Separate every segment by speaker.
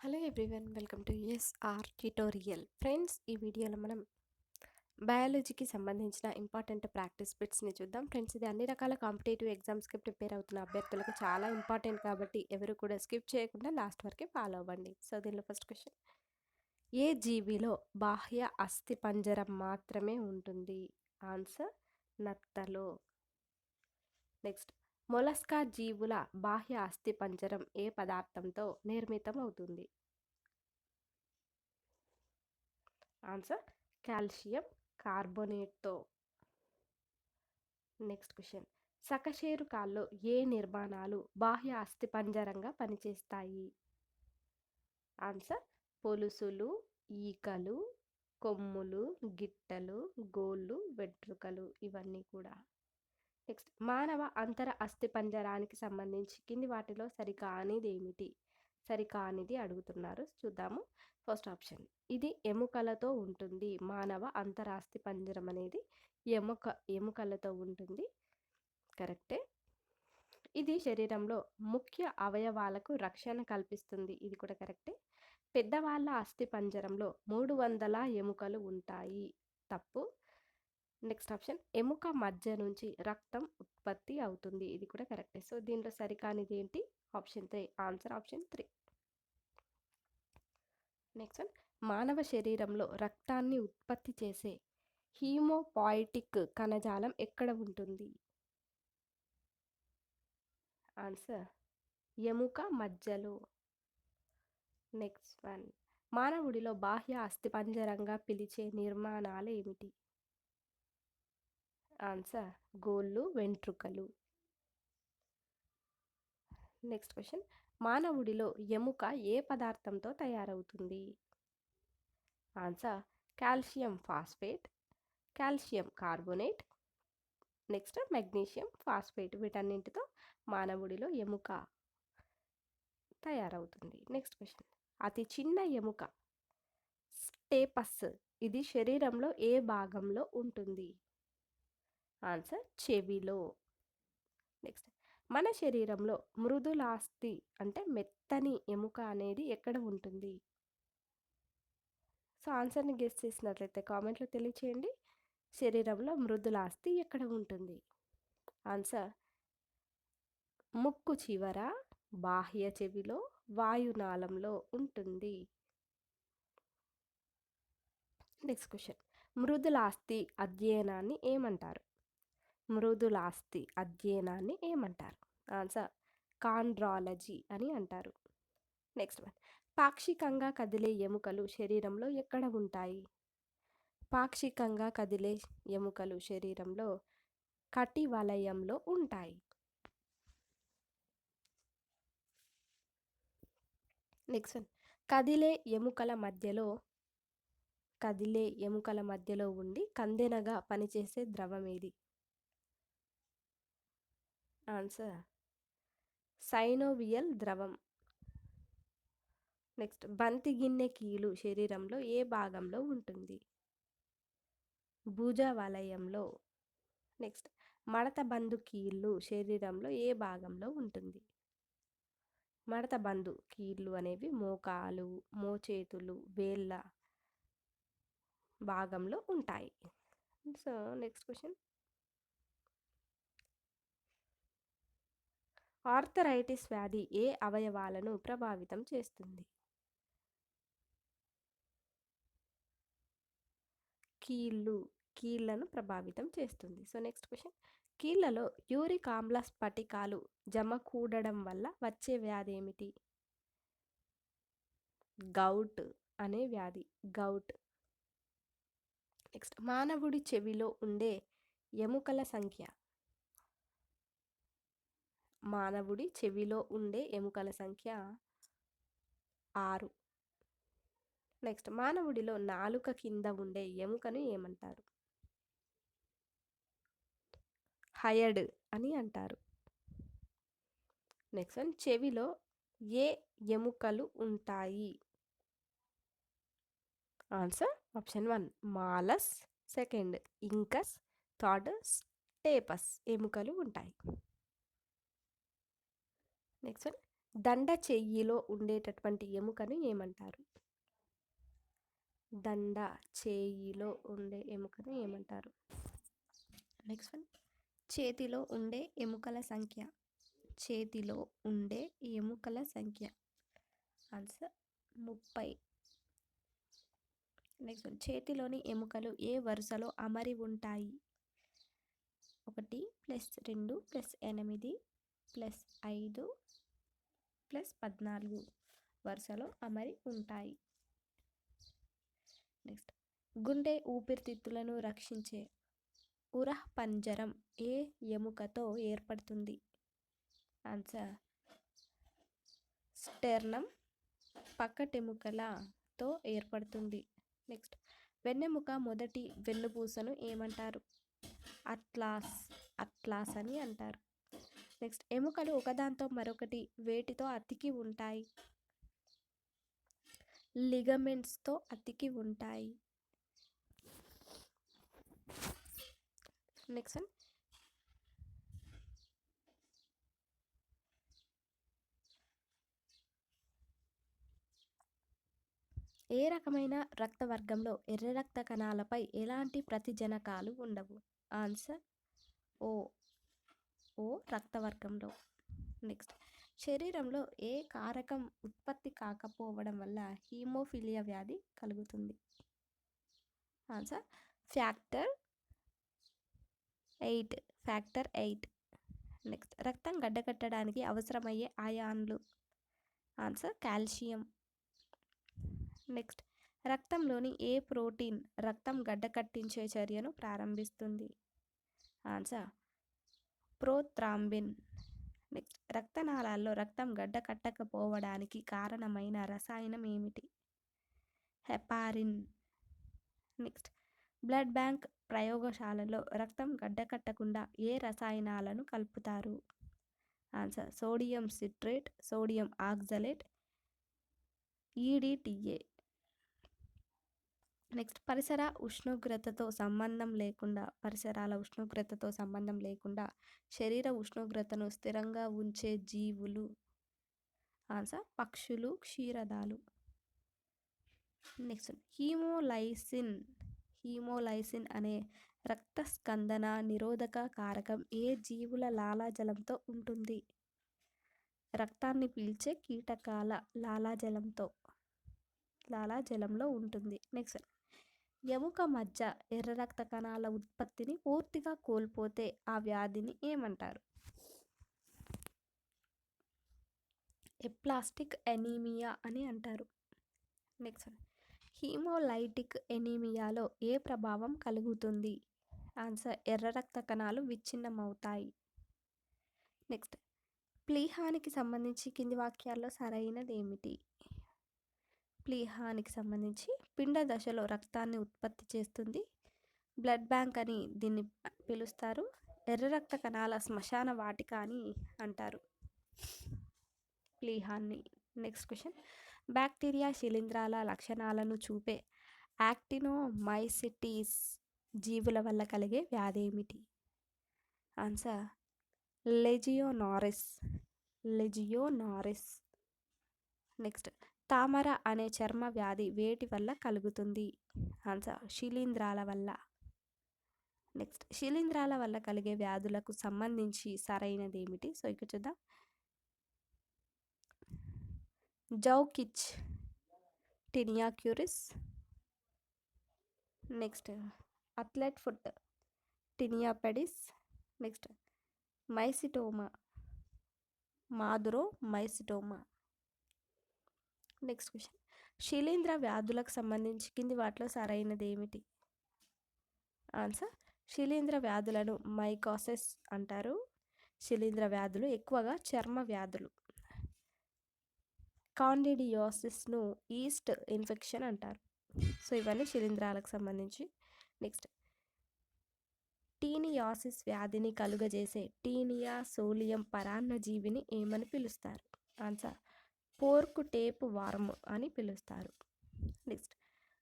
Speaker 1: Hello everyone, welcome to SR tutorial. Friends, ఈ వీడియోలో మనం బయాలజీకి సంబంధించిన ఇంపార్టెంట్ ప్రాక్టీస్ బిట్స్ని చూద్దాం. ఫ్రెండ్స్, ఇది అన్ని రకాల కాంపిటేటివ్ ఎగ్జామ్స్కి ప్రిపేర్ అవుతున్న అభ్యర్థులకు చాలా ఇంపార్టెంట్ కాబట్టి ఎవరు కూడా స్కిప్ చేయకుండా లాస్ట్ వరకు ఫాలో అవ్వండి. సో దీనిలో ఫస్ట్ క్వశ్చన్: ఏ జీవిలో బాహ్య అస్థిపంజరం మాత్రమే ఉంటుంది? ఆన్సర్: నత్తలో. నెక్స్ట్: మొలస్కా జీవుల బాహ్య అస్థిపంజరం ఏ పదార్థంతో నిర్మితం అవుతుంది? ఆన్సర్: కాల్షియం కార్బోనేట్తో. నెక్స్ట్ క్వశ్చన్: సకశేరుకాల్లో ఏ నిర్మాణాలు బాహ్య అస్థిపంజరంగా పనిచేస్తాయి? ఆన్సర్: పొలుసులు, ఈకలు, కొమ్ములు, గిట్టలు, గోళ్ళు, వెంట్రుకలు, ఇవన్నీ కూడా. నెక్స్ట్: మానవ అంతర అస్థిపంజరానికి సంబంధించి కింది వాటిలో సరికానిది ఏమిటి? సరికానిది అడుగుతున్నారు, చూద్దాము. ఫస్ట్ ఆప్షన్: ఇది ఎముకలతో ఉంటుంది. మానవ అంతరాస్థి పంజరం అనేది ఎముకలతో ఉంటుంది, కరెక్టే. ఇది శరీరంలో ముఖ్య అవయవాలకు రక్షణ కల్పిస్తుంది, ఇది కూడా కరెక్టే. పెద్దవాళ్ళ అస్థి పంజరంలో 300 ఎముకలు ఉంటాయి, తప్పు. నెక్స్ట్ ఆప్షన్: ఎముక మధ్య నుంచి రక్తం ఉత్పత్తి అవుతుంది, ఇది కూడా కరెక్టే. సో దీంట్లో సరికానిది ఏంటి? Option 3, answer option 3. Next one: మానవ శరీరంలో రక్తాన్ని ఉత్పత్తి చేసే హీమోపాయిటిక్ కణజాలం ఎక్కడ ఉంటుంది? ఆన్సర్: ఎముక మధ్యలో. నెక్స్ట్ వన్: మానవుడిలో బాహ్య అస్థిపంజరంగా పిలిచే నిర్మాణాలు ఏమిటి? ఆన్సర్: గోళ్ళు, వెంట్రుకలు. నెక్స్ట్ క్వశ్చన్: మానవుడిలో ఎముక ఏ పదార్థంతో తయారవుతుంది? Answer: calcium phosphate, calcium carbonate, next magnesium phosphate, వీటన్నింటితో మానవుడిలో ఎముక తయారవుతుంది. నెక్స్ట్ క్వశ్చన్: అతి చిన్న ఎముక స్టేపస్, ఇది శరీరంలో ఏ భాగంలో ఉంటుంది? ఆన్సర్: చెవిలో. నెక్స్ట్: మన శరీరంలో మృదులాస్థి అంటే మెత్తని ఎముక అనేది ఎక్కడ ఉంటుంది? సో ఆన్సర్ని గెస్ చేసినట్లయితే కామెంట్లో తెలియచేయండి. శరీరంలో మృదులాస్థి ఎక్కడ ఉంటుంది? ఆన్సర్: ముక్కు చివర, బాహ్య చెవిలో, వాయునాళంలో ఉంటుంది. నెక్స్ట్ క్వశ్చన్: మృదులాస్థి అధ్యయనాన్ని ఏమంటారు? మృదులాస్థి అధ్యయనాన్ని ఏమంటారు? ఆన్సర్: కాండ్రాలజీ అని అంటారు. నెక్స్ట్ వన్: పాక్షికంగా కదిలే ఎముకలు శరీరంలో ఎక్కడ ఉంటాయి? పాక్షికంగా కదిలే ఎముకలు శరీరంలో కటి వలయంలో ఉంటాయి. నెక్స్ట్ వన్: కదిలే ఎముకల మధ్యలో ఉండి కందెనగా పనిచేసే ద్రవం ఏది? ఆన్సర్: సైనోవియల్ ద్రవం. నెక్స్ట్: బంతి గిన్నె కీలు శరీరంలో ఏ భాగంలో ఉంటుంది? భుజ వలయంలో. నెక్స్ట్: మడత బందు కీళ్ళు శరీరంలో ఏ భాగంలో ఉంటుంది? మడత బందు కీళ్ళు అనేవి మోకాలు, మోచేతులు, వేళ్ళ భాగంలో ఉంటాయి. సో నెక్స్ట్ క్వశ్చన్: ఆర్థరైటిస్ వ్యాధి ఏ అవయవాలను ప్రభావితం చేస్తుంది? కీళ్ళను ప్రభావితం చేస్తుంది. సో నెక్స్ట్ క్వశ్చన్: కీళ్ళలో యూరిక్ ఆమ్ల స్ఫటికాలు జమకూడడం వల్ల వచ్చే వ్యాధి ఏమిటి? గౌట్ అనే వ్యాధి, గౌట్. నెక్స్ట్: మానవుడి చెవిలో ఉండే ఎముకల సంఖ్య? మానవుడి చెవిలో ఉండే ఎముకల సంఖ్య 6. నెక్స్ట్: మానవుడిలో నాలుక కింద ఉండే ఎముకను ఏమంటారు? హయడ్ అని అంటారు. నెక్స్ట్ వన్: చెవిలో ఏ ఎముకలు ఉంటాయి? Answer option 1 malleus, second incus, third stapes ఎముకలు ఉంటాయి. నెక్స్ట్ వన్: దండ చెయ్యిలో ఉండేటటువంటి ఎముకను ఏమంటారు? దండ చేయిలో ఉండే ఎముకను ఏమంటారు? నెక్స్ట్ వన్, చేతిలో ఉండే ఎముకల సంఖ్య. చేతిలో ఉండే ఎముకల సంఖ్య ఆన్సర్ 30. నెక్స్ట్ వన్, చేతిలోని ఎముకలు ఏ వరుసలో అమరి ఉంటాయి? 1 + 2 + 8 + 5 + 14 వరుసలో అమరి ఉంటాయి. నెక్స్ట్, గుండె ఊపిరితిత్తులను రక్షించే ఉరఃపంజరం ఏ ఎముకతో ఏర్పడుతుంది? ఆన్సర్ స్టెర్నమ్ పక్కటెముకలతో ఏర్పడుతుంది. నెక్స్ట్, వెన్నెముక మొదటి వెన్నుపూసను ఏమంటారు? అట్లాస్ అని అంటారు. నెక్స్ట్, ఎముకలు ఒకదాంతో మరొకటి వేటితో అతికి ఉంటాయి? లిగమెంట్స్తో అతికి ఉంటాయి. నెక్స్ట్ వన్, ఏ రకమైన రక్త వర్గంలో ఎర్ర రక్త కణాలపై ఎలాంటి ప్రతిజనకాలు ఉండవు? ఆన్సర్ ఓ రక్త వర్గంలో. నెక్స్ట్, శరీరంలో ఏ కారకం ఉత్పత్తి కాకపోవడం వల్ల హీమోఫిలియా వ్యాధి కలుగుతుంది? Answer factor 8. నెక్స్ట్, రక్తం గడ్డకట్టడానికి అవసరమయ్యే అయాన్లు. Answer calcium. నెక్స్ట్, రక్తంలోని ఏ ప్రోటీన్ రక్తం గడ్డకట్టించే చర్యను ప్రారంభిస్తుంది? Answer prothrombin. నెక్స్ట్, రక్తనాళాల్లో రక్తం గడ్డకట్టకపోవడానికి కారణమైన రసాయనం ఏమిటి? హెపారిన్. నెక్స్ట్, బ్లడ్ బ్యాంక్ ప్రయోగశాలలో రక్తం గడ్డకట్టకుండా ఏ రసాయనాలను కలుపుతారు? Answer sodium citrate, sodium oxalate, EDTA. Next, పరిసరాల ఉష్ణోగ్రతతో సంబంధం లేకుండా శరీర ఉష్ణోగ్రతను స్థిరంగా ఉంచే జీవులు. ఆన్సర్ పక్షులు, క్షీరదాలు. నెక్స్ట్, హీమోలైసిన్ అనే రక్తస్కందన నిరోధక కారకం ఏ జీవుల లాలాజలంతో ఉంటుంది? రక్తాన్ని పీల్చే కీటకాల లాలాజలంలో ఉంటుంది. నెక్స్ట్, ఎముక మధ్య ఎర్ర రక్త కణాల ఉత్పత్తిని పూర్తిగా కోల్పోతే ఆ వ్యాధిని ఏమంటారు? ఎప్లాస్టిక్ ఎనీమియా అని అంటారు. నెక్స్ట్, హీమోలైటిక్ ఎనీమియాలో ఏ ప్రభావం కలుగుతుంది? ఆన్సర్ ఎర్ర రక్త కణాలు విచ్ఛిన్నమవుతాయి. నెక్స్ట్, ప్లీహానికి సంబంధించి కింది వాక్యాల్లో సరైనది ఏమిటి? ప్లీహానికి సంబంధించి పిండ దశలో రక్తాన్ని ఉత్పత్తి చేస్తుంది. బ్లడ్ బ్యాంక్ అని దీన్ని పిలుస్తారు. ఎర్ర రక్త కణాల శ్మశాన వాటిక అని అంటారు ప్లీహాన్ని. నెక్స్ట్ క్వశ్చన్, బ్యాక్టీరియా శిలీంధ్రాల లక్షణాలను చూపే యాక్టినోమైసిటీస్ జీవుల వల్ల కలిగే వ్యాధి ఏమిటి? ఆన్సర్ లెజియోనారిస్. నెక్స్ట్, తామర అనే చర్మ వ్యాధి వేటి వల్ల కలుగుతుంది? ఆన్సర్ శిలీంధ్రాల వల్ల. నెక్స్ట్, శిలీంధ్రాల వల్ల కలిగే వ్యాధులకు సంబంధించి సరైనది ఏమిటి? సో ఇక్కడ చూద్దాం. జౌకిచ్, tinea cruris. Next, athlete foot, tinea pedis. Next, maduromycetoma. Next question, శిలీంధ్ర వ్యాధులకు సంబంధించి కింది వాటిలో సరైనది ఏమిటి? ఆన్సర్ శిలీంధ్ర వ్యాధులను మైకోసిస్ అంటారు. శిలీంధ్ర వ్యాధులు ఎక్కువగా చర్మ వ్యాధులు. కాండిడియోసిస్ను ఈస్ట్ ఇన్ఫెక్షన్ అంటారు. సో ఇవన్నీ శిలీంధ్రాలకు సంబంధించి. నెక్స్ట్, టీనియాసిస్ వ్యాధిని కలుగజేసే టీనియా సోలియం పరాన్నజీవిని ఏమని పిలుస్తారు? ఆన్సర్ పోర్కు టేప్ వార్మ్ అని పిలుస్తారు. నెక్స్ట్,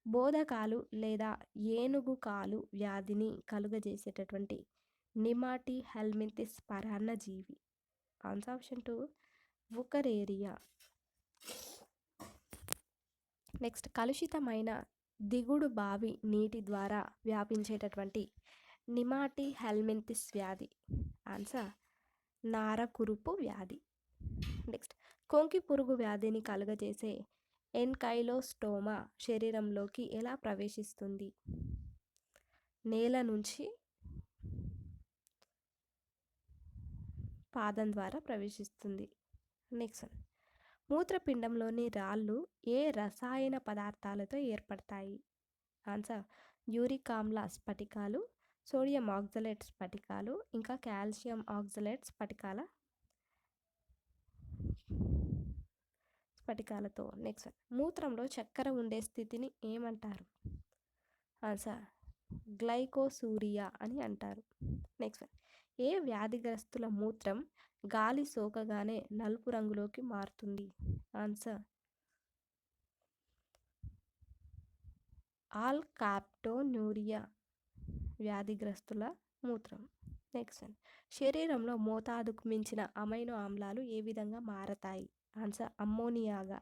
Speaker 1: బోధకాలు లేదా ఏనుగు కాలు వ్యాధిని కలుగజేసేటటువంటి నిమాటీ హెల్మింథిస్ పరాన్నజీవి. Answer option 2 వుకరేరియా. నెక్స్ట్ కలుషితమైన దిగుడు బావి నీటి ద్వారా వ్యాపించేటటువంటి నిమాటి హెల్మింతిస్ వ్యాధి. ఆన్సర్ నారకురుపు వ్యాధి. నెక్స్ట్ కొంకి పురుగు వ్యాధిని కలుగజేసే ఎన్కైలోస్టోమా శరీరంలోకి ఎలా ప్రవేశిస్తుంది? నేల నుంచి పాదం ద్వారా ప్రవేశిస్తుంది. నెక్స్ట్ మూత్రపిండంలోని రాళ్ళు ఏ రసాయన పదార్థాలతో ఏర్పడతాయి? ఆన్సర్ యూరిక్ ఆమ్ల స్ఫటికాలు, సోడియం ఆక్సలేట్ స్ఫటికాలు, ఇంకా కాల్షియం ఆక్సలేట్ స్ఫటికాలతో. నెక్స్ట్ మూత్రంలో చక్కెర ఉండే స్థితిని ఏమంటారు? ఆన్సర్ గ్లైకోసూరియా అని అంటారు. నెక్స్ట్ ఏ వ్యాధిగ్రస్తుల మూత్రం గాలి సోకగానే నలుపు రంగులోకి మారుతుంది? ఆన్సర్ ఆల్కాప్టోన్యూరియా వ్యాధిగ్రస్తుల మూత్రం. నెక్స్ట్ శరీరంలో మోతాదుకు మించిన అమైనో ఆమ్లాలు ఏ విధంగా మారతాయి? ఆన్సర్ అమ్మోనియాగా.